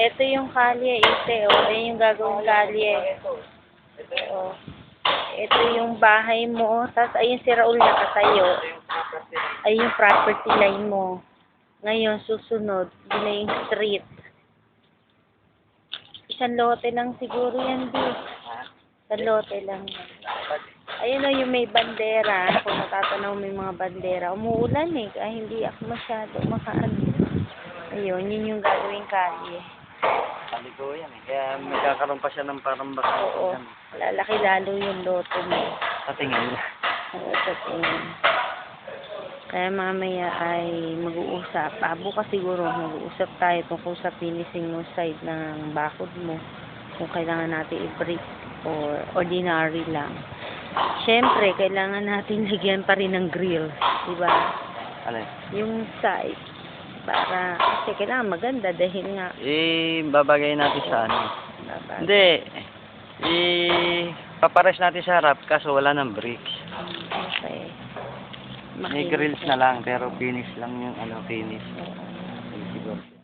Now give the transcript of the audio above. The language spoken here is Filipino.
Ito yung kalye, ite. O, yan yung gagawin kalye. O, ito yung bahay mo. Tapos, ayun si Raul nakatayo. Ayun yung property line mo. Ngayon, susunod, yun na yung street. Isang lote lang siguro yan, di. Isang lote lang. Ayun o, yung may bandera. Kung natatanaw mo yung mga bandera. Umuulan eh, kaya hindi ako masyado makaano. Ayun, yun yung gagawing kalye. Paligo yan eh. Kaya magkakaroon pa siya ng parang baka. Oo, lalaki lalo yung loto mo. Sa tingin. Oo, sa tingin. Kaya mamaya ay mag-uusap. Bukas siguro mag-uusap tayo tungkol sa finishing ng side ng bakod mo. Kung kailangan natin i-brick or ordinary lang. Siyempre, kailangan natin lagyan pa rin ng grill. Diba? Alin? Yung side. Para, kasi kailangan maganda dahil nga. Babagay natin sa ano. Babagay. Hindi. Papares natin sa harap kaso wala ng bricks. Okay. May grills na lang pero finish lang yung ano finish. Oo. Siguro.